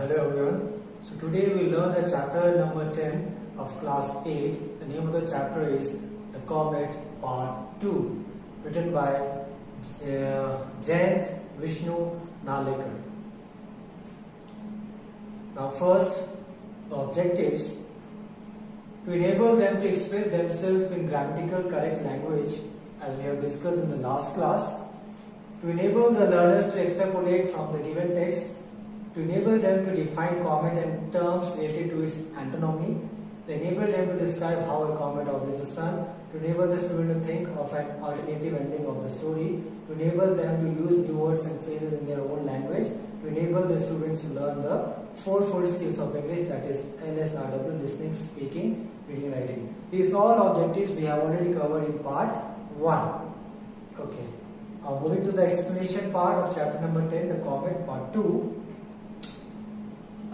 Hello everyone. So today we learn the chapter number 10 of class 8. The name of the chapter is The Comet Part 2, written by Jayant Vishnu Nalekar. Now first, the objectives. To enable them to express themselves in grammatical correct language, as we have discussed in the last class. To enable the learners to extrapolate from the given text. To enable them to define comet and terms related to its antinomy. To enable them to describe how a comet orbits the sun. To enable the student to think of an alternative ending of the story. To enable them to use new words and phrases in their own language. To enable the students to learn the fourfold skills of English, that is LSRW, listening, speaking, reading, writing. These all objectives we have already covered in part 1. Okay. Now moving to the explanation part of chapter number 10, the comet part 2.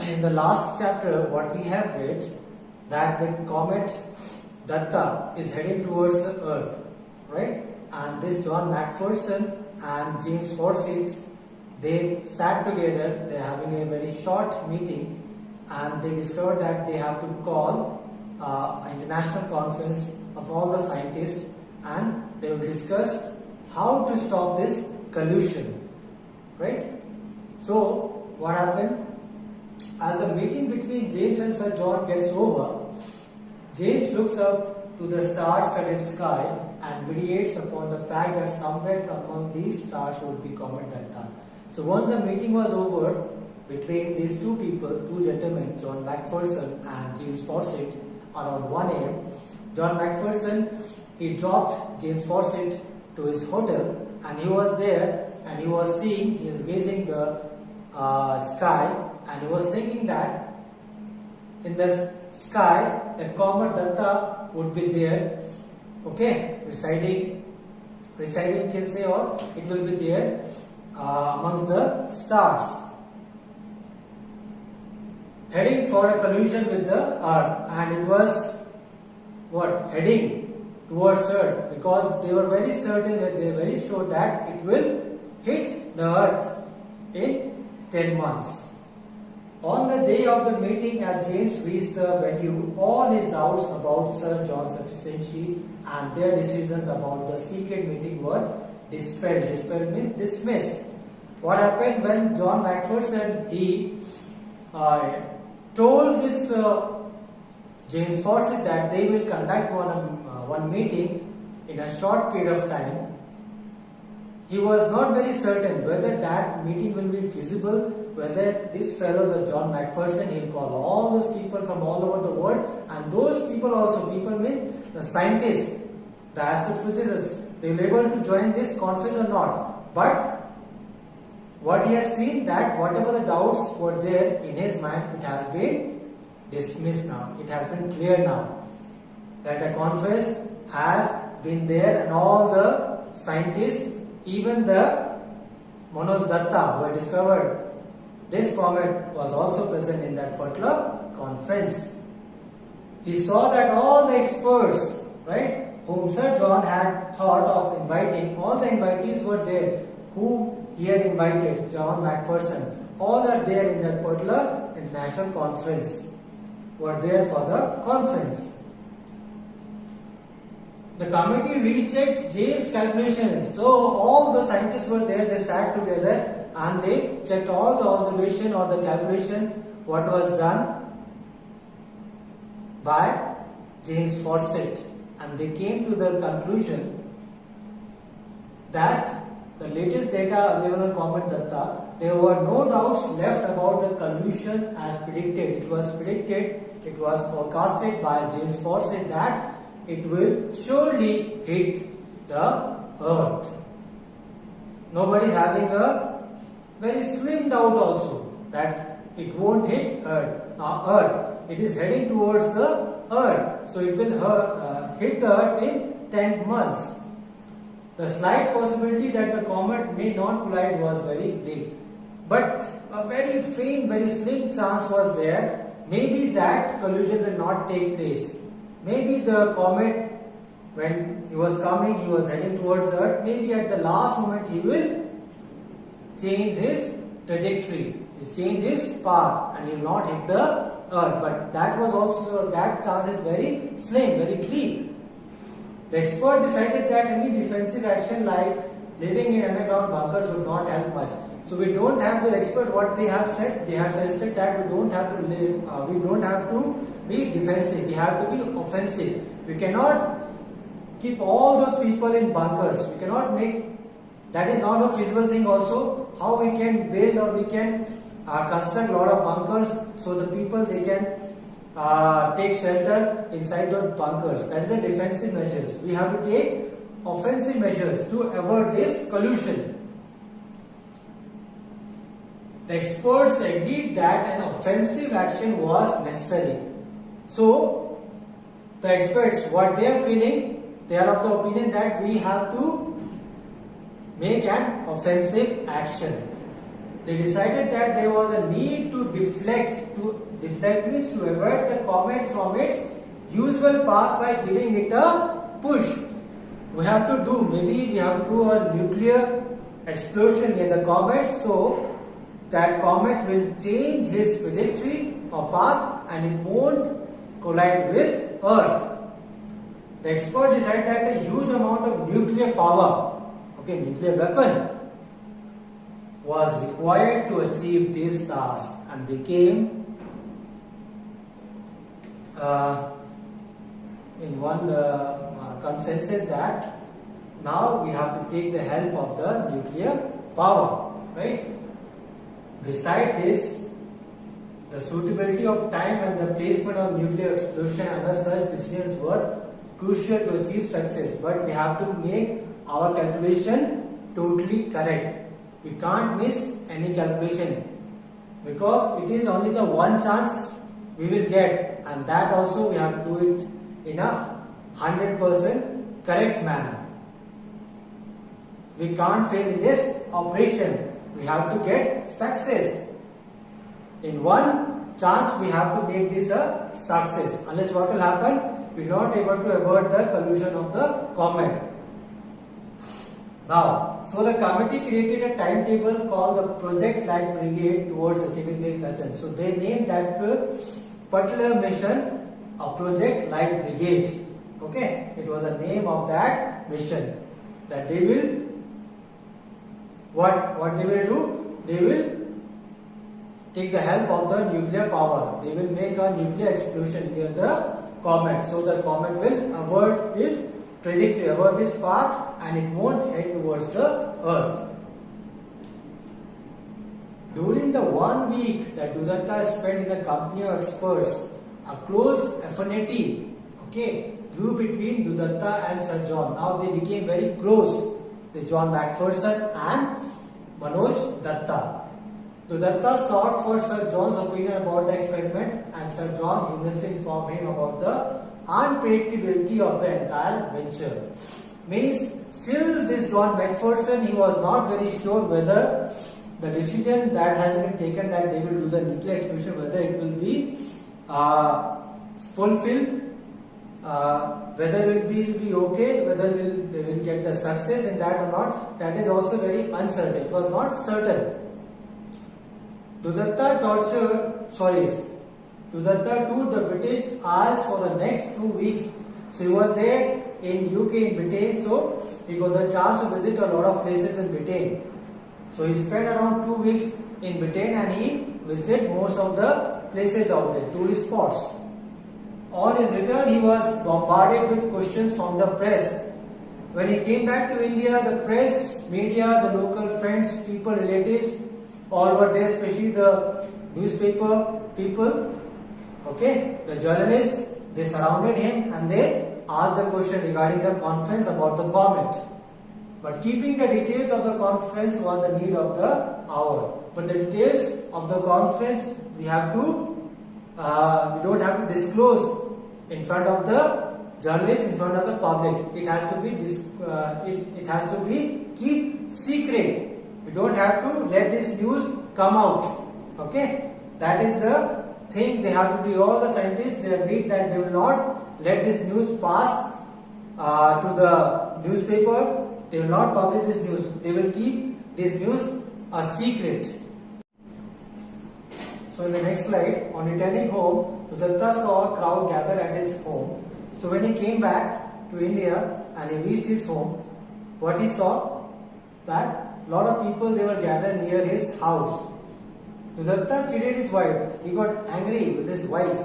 In the last chapter, what we have read, that the comet Datta is heading towards the earth, right? And this John McPherson and James Forsyth, they sat together, they are having a very short meeting, and they discovered that they have to call an international conference of all the scientists, and they will discuss how to stop this collusion, right? So what happened? As the meeting between James and Sir John gets over, James looks up to the star-studded sky and meditates upon the fact that somewhere among these stars would be Comet Datta. So once the meeting was over between these two people, two gentlemen, John McPherson and James Forsyth, around 1 a.m., John McPherson, he dropped James Forsyth to his hotel, and he was there and he was gazing the sky, and he was thinking that in the sky that Comet Datta would be there, okay, residing can say, or it will be there amongst the stars, heading for a collision with the earth. And it was what? Heading towards earth, because they were very certain, that they were very sure that it will hit the earth in 10 months. On the day of the meeting, as James reached the venue, all his doubts about Sir John's efficiency and their decisions about the secret meeting were dispelled. Dispelled means dismissed. What happened when John McPherson, he told this James Forsyth that they will conduct one meeting in a short period of time. He was not very certain whether that meeting will be feasible, whether this fellow, the John McPherson, he'll call all those people from all over the world, and those people also, people mean the scientists, the astrophysicists, they will be able to join this conference or not. But what he has seen, that whatever the doubts were there in his mind, it has been dismissed now. It has been clear now that a conference has been there, and all the scientists, even the Manoj Datta, who had discovered this comet, was also present in that particular conference. He saw that all the experts, right, whom Sir John had thought of inviting, all the invitees were there, who he had invited, John McPherson, all are there in that particular international conference, were there for the conference. The committee rejects James' calculations. So all the scientists were there, they sat together and they checked all the observation or the calculation what was done by James Forsyth, and they came to the conclusion that the latest data available on Comet Datta, there were no doubts left about the collusion as predicted. It was predicted, it was forecasted by James Forsyth that it will surely hit the earth. Nobody having a very slim doubt also that it won't hit earth. It is heading towards the earth, so it will hit the earth in 10 months. The slight possibility that the comet may not collide was very big, but a very faint, very slim chance was there. Maybe that collision will not take place. Maybe the comet, when he was coming, he was heading towards the earth, maybe at the last moment he will change his trajectory. His change his path, and he will not hit the earth. But that chance is very slim, very bleak. The expert decided that any defensive action like living in underground bunkers would not help much. So we don't have the expert what they have said. They have suggested that we don't have to live. We don't have to be defensive. We have to be offensive. We cannot keep all those people in bunkers. We cannot make. That is not a feasible thing. Also, how we can build or we can construct a lot of bunkers so the people they can take shelter inside those bunkers. That is the defensive measures. We have to take offensive measures to avoid this collusion. The experts agreed that an offensive action was necessary. So, the experts, what they are feeling, they are of the opinion that we have to make an offensive action. They decided that there was a need to deflect. Deflect means to avert the comet from its usual path by giving it a push. We have to do a nuclear explosion near the comet, so that comet will change its trajectory or path and it won't collide with Earth. The expert decided that a huge amount of nuclear power, nuclear weapon, was required to achieve this task and became in one consensus that now we have to take the help of the nuclear power, right? Beside this, the suitability of time and the placement of nuclear explosion and other such decisions were crucial to achieve success. But we have to make our calculation totally correct. We can't miss any calculation because it is only the one chance we will get, and that also we have to do it in a 100% correct manner. We can't fail in this operation. We have to get success. In one chance, we have to make this a success. Unless what will happen? We are not able to avert the collision of the comet. Now, so the committee created a timetable called the Project Light Brigade towards achieving this mission. So they named that particular mission a Project Light Brigade. Okay, it was a name of that mission. That they will what they will do? They will take the help of the nuclear power. They will make a nuclear explosion near the comet. So the comet will avert its trajectory, avert its path, and it won't head towards the Earth. During the 1 week that Dudatta spent in the company of experts, a close affinity grew between Dudatta and Sir John. Now they became very close. The John Macpherson and Manoj Datta. Dudatta sought for Sir John's opinion about the experiment, and Sir John humorously informed him about the unpredictability of the entire venture. Means still this John Macpherson, he was not very sure whether the decision that has been taken that they will do the nuclear explosion, whether it will be fulfilled, whether it will be okay, whether they will get the success in that or not, that is also very uncertain. It was not certain. Dudatta toured the British Isles for the next 2 weeks. So he was there in UK, in Britain, so he got the chance to visit a lot of places in Britain. So he spent around 2 weeks in Britain and he visited most of the places out there, tourist spots. On his return, he was bombarded with questions from the press. When he came back to India, the press, media, the local friends, people, relatives, all were there, especially the newspaper people, the journalists, they surrounded him and they asked the question regarding the conference about the comet. But keeping the details of the conference was the need of the hour. But the details of the conference we don't have to disclose in front of the journalists, in front of the public. It has to be keep secret. We don't have to let this news come out. That is the thing they have to do. All the scientists, they agreed that they will not let this news pass to the newspaper. They will not publish this news. They will keep this news a secret. So in the next slide, on returning home, Udatta saw a crowd gather at his home. So when he came back to India and he reached his home, what he saw? That a lot of people, they were gathered near his house. Udatta chided his wife. He got angry with his wife,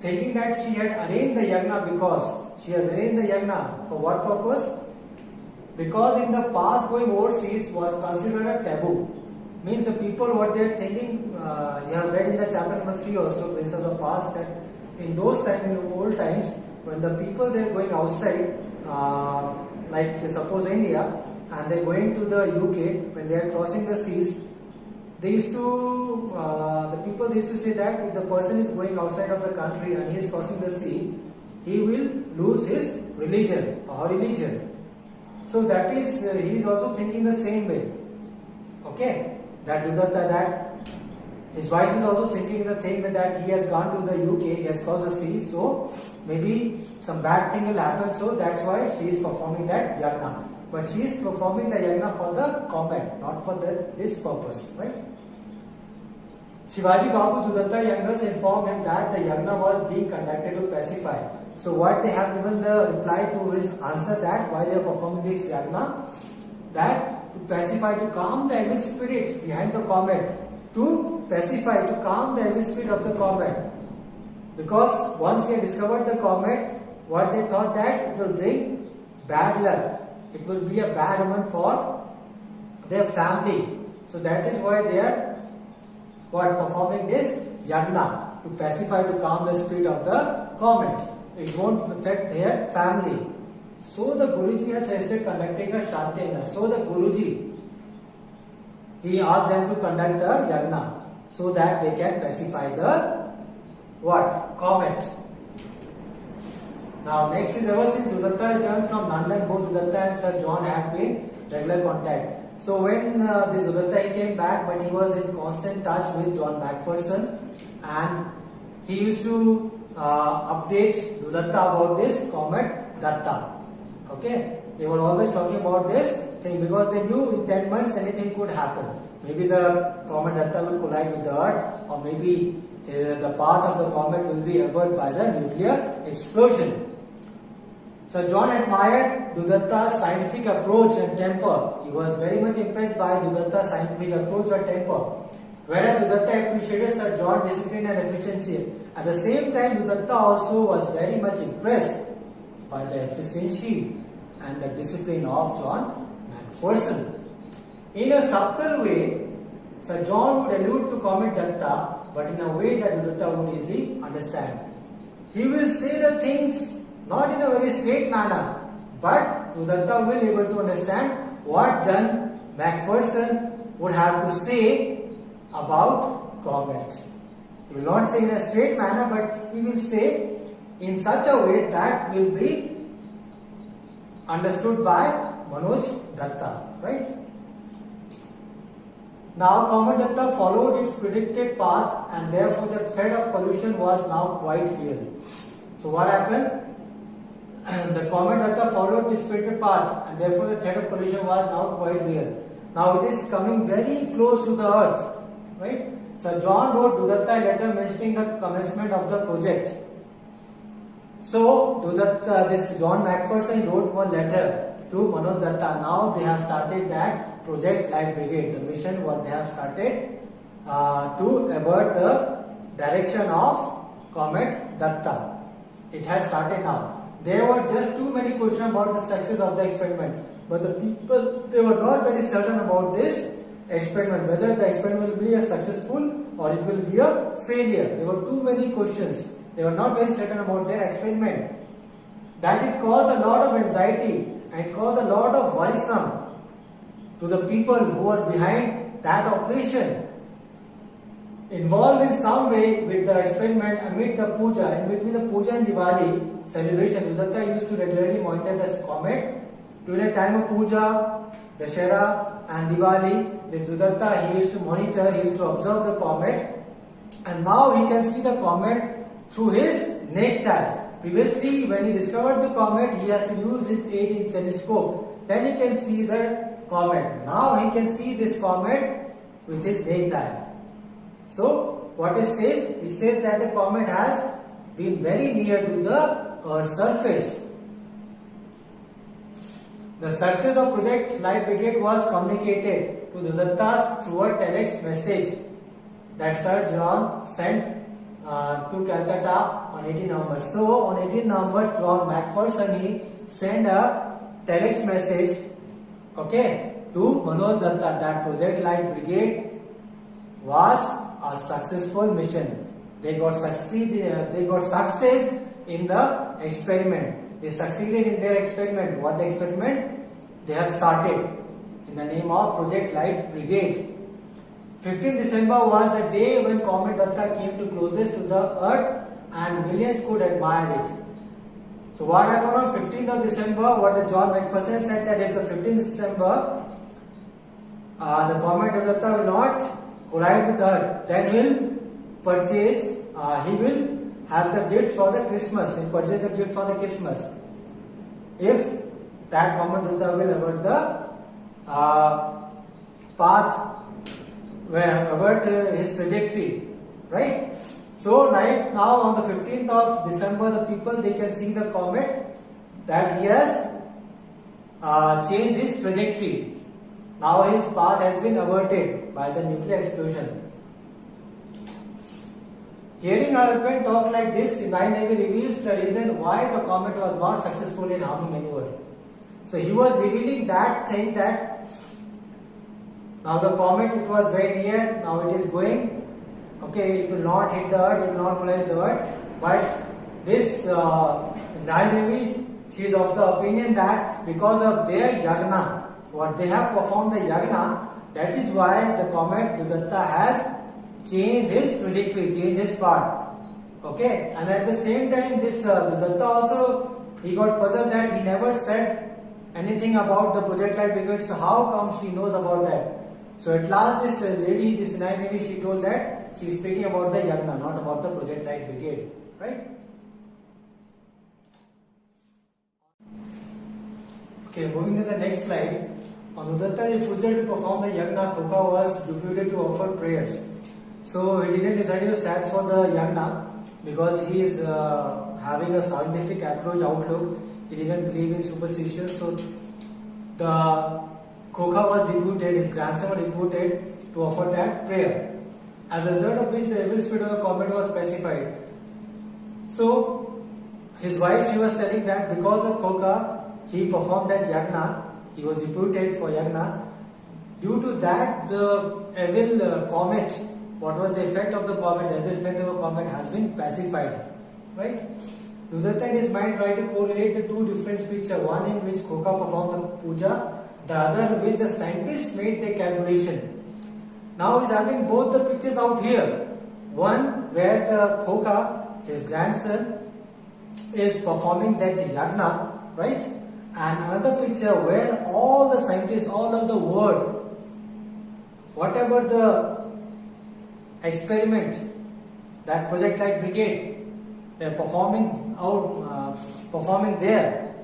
thinking that she had arranged the yagna because she has arranged the yagna for what purpose? Because in the past going overseas was considered a taboo. Means the people what they are thinking, you have read in the chapter number 3 also, Prince of the Past, that in those times, in old times, when the people they are going outside, like suppose India, and they are going to the UK, when they are crossing the seas, they used to, the people they used to say that if the person is going outside of the country and he is crossing the sea, he will lose his religion or religion. So that is, he is also thinking the same way. Okay, that Udatta, that his wife is also thinking the thing that he has gone to the UK, he has crossed the sea, so maybe some bad thing will happen, so that's why she is performing that yagna. But she is performing the yagna for the comet, not for this purpose, right? Shivaji Babu Udatta youngers informed him that the yagna was being conducted to pacify. So what they have given the reply to his answer, that why they are performing this yagna, that to pacify, to calm the evil spirit behind the comet, to pacify, to calm the evil spirit of the comet. Because once they discovered the comet, what they thought that it will bring bad luck. It will be a bad omen for their family. So that is why they are performing this yagna, to pacify, to calm the spirit of the comet. It won't affect their family. So the Guruji has suggested conducting a Shantayana. So the Guruji, he asked them to conduct a yagna so that they can pacify the comet. Now next is, ever since Udatta returned from London, both Udatta and Sir John had been regular contact. So when this Udatta, he came back, but he was in constant touch with John Macpherson, and he used to update Udatta about this comet Datta. Okay, they were always talking about this thing because they knew in 10 months anything could happen. Maybe the comet Datta will collide with the Earth, or maybe the path of the comet will be averted by the nuclear explosion. So John admired Udatta's scientific approach and temper. He was very much impressed by Udatta's scientific approach or temper. Whereas Udatta appreciated Sir John's discipline and efficiency. At the same time, Udatta also was very much impressed by the efficiency and the discipline of John Macpherson. In a subtle way, Sir John would allude to comet Datta, but in a way that Udatta would easily understand. He will say the things not in a very straight manner, but Udatta will be able to understand what John Macpherson would have to say about comet. He will not say in a straight manner, but he will say in such a way that will be understood by Manoj Datta, right? Now comet Datta followed its predicted path, and therefore the threat of collision was now quite real. So what happened? The comet Datta followed its predicted path, and therefore the threat of collision was now quite real. Now it is coming very close to the Earth, right? Sir John wrote Udatta a letter mentioning the commencement of the project. So this John Macpherson wrote one letter to Manoj Datta. Now they have started that project Light Brigade, the mission what they have started to avert the direction of comet Datta. It has started now. There were just too many questions about the success of the experiment, but the people, they were not very certain about this experiment, whether the experiment will be a successful or it will be a failure. There were too many questions. They were not very certain about their experiment. That it caused a lot of anxiety and it caused a lot of worrisome to the people who were behind that operation, involved in some way with the experiment amid the puja. In between the puja and Diwali celebration, Udatta used to regularly monitor the comet. During the time of puja, Dashera and Diwali, this Udatta, he used to monitor, he used to observe the comet, and now he can see the comet through his necktie. Previously, when he discovered the comet, he has to use his 8-inch telescope. Then he can see the comet. Now he can see this comet with his necktie. So what it says? It says that the comet has been very near to the Earth's surface. The success of Project Light Brigade was communicated to Dudatta through a telex message that Sir John sent to Calcutta on 18 November. So on 18 November, John Macpherson he sent a telex message, okay, to Manoj Datta that Project Light Brigade was a successful mission. They got success in the experiment. They succeeded in their experiment. What the experiment? They have started in the name of Project Light Brigade. 15 December was the day when Comet Datta came to closest to the Earth and millions could admire it. So what happened on 15th of December? What the John Macpherson said that if the 15th December the Comet Datta will not collide with Earth, then he will purchase, he will have the gift for the Christmas. He purchase the gift for the Christmas. If that Comet Datta will avert the path, where avert his trajectory, right? So right now on the 15th of December, the people they can see the comet that he has changed his trajectory. Now his path has been averted by the nuclear explosion. Hearing her husband talk like this, Indian Navy reveals the reason why the comet was not successful in harming anyone. So he was revealing that thing that now the comet, it was very near, now it is going, okay, it will not hit the Earth, it will not collide the Earth, but this Indian Navy, she is of the opinion that because of their yagna, what they have performed the yagna, that is why the comet Dudatta has changed his trajectory, changed his path. Okay, and at the same time, this Dudatta also, he got puzzled that he never said anything about the Project Light Brigade. So how come she knows about that? So at last, this lady, this Indian Navy, she told that she is speaking about the yagna, not about the Project Light Brigade, right? Okay, moving to the next slide. On Dudatta's refusal to perform the yagna, Khokha was deputed to offer prayers. So he didn't decide to stand for the yagna because he is having a scientific approach outlook. He didn't believe in superstitions. So the Khokha was deputed, his grandson was deputed to offer that prayer. As a result of which the evil spirit of the comet was pacified. So his wife, she was telling that because of Khokha, he performed that yagna, he was deputed for yagna. Due to that, the evil comet, what was the effect of the comet? The evil effect of the comet has been pacified, right? Dudatta in his mind tried to correlate the two different pictures, one in which Khokha performed the puja, the other in which the scientists made the calculation. Now he is having both the pictures out here. One where the Khokha, his grandson, is performing that yagna, right? And another picture where all the scientists, all of the world, whatever the experiment, that Project Light Brigade, they are performing out, performing there.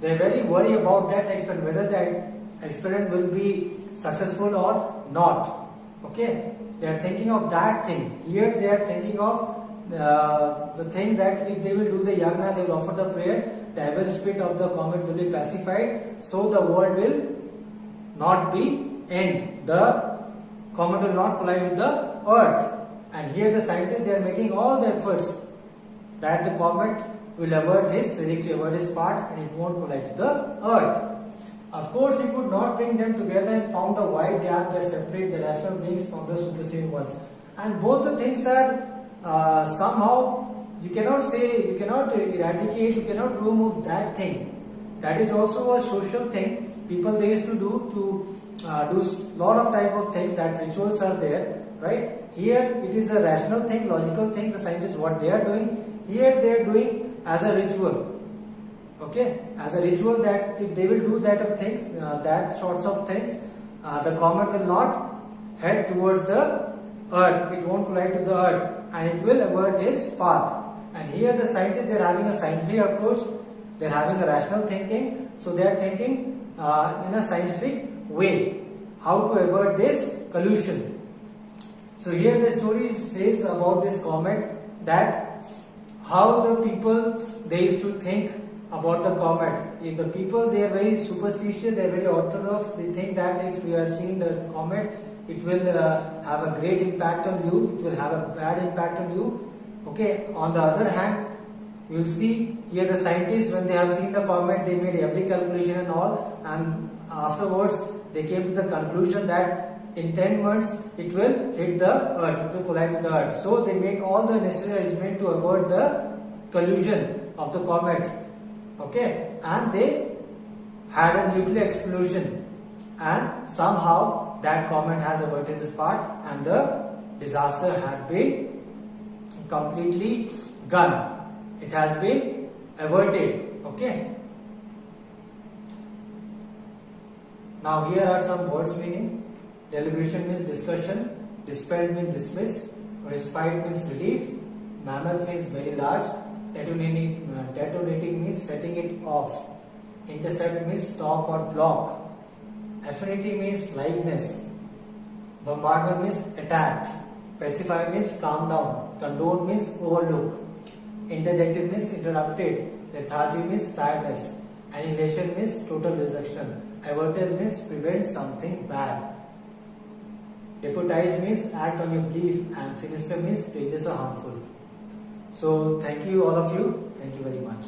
They are very worried about that experiment, whether that experiment will be successful or not. Okay, they are thinking of that thing. Here they are thinking of the thing that if they will do the yagna, they will offer the prayer, the evil spirit of the comet will be pacified, so the world will not be end. The comet will not collide with the Earth. And here the scientists, they are making all the efforts that the comet will avert his trajectory, avert his path, and it won't collide to the Earth. Of course, he could not bring them together and found the wide gap that separates the rational beings from the superseding ones. And both the things are somehow, you cannot say, you cannot eradicate, you cannot remove that thing. That is also a social thing. People they used to do lot of type of things, that rituals are there, right? Here it is a rational thing, logical thing, the scientists what they are doing. Here they are doing as a ritual. Okay, as a ritual, that if they will do that things, that sorts of things, the comet will not head towards the Earth. It won't collide to the Earth, and it will avert its path. And here the scientists, they are having a scientific approach. They are having a rational thinking. So they are thinking in a scientific way how to avert this collision. So here the story says about this comet, that how the people they used to think about the comet. If the people they are very superstitious, they are very orthodox, they think that if we are seeing the comet, it will have a great impact on you, it will have a bad impact on you. Okay, on the other hand, you will see here the scientists, when they have seen the comet, they made every calculation and all, and afterwards they came to the conclusion that in 10 months it will hit the earth, it will collide with the earth. So they make all the necessary arrangement to avoid the collision of the comet. Okay, and they had a nuclear explosion, and somehow that comet has averted its part and the disaster had been completely gone. It has been averted. Okay. Now here are some words meaning. Deliberation means discussion, dispelled means dismiss, respite means relief, mammoth means very large, detonating means setting it off, intercept means stop or block, affinity means likeness, bombardment means attacked, pacify means calm down, condone means overlook, interjected means interrupted, lethargy means tiredness, annihilation means total destruction, avertise means prevent something bad. Deputize means act on your belief, and sinister means dangerous or harmful. So thank you all of you. Thank you very much.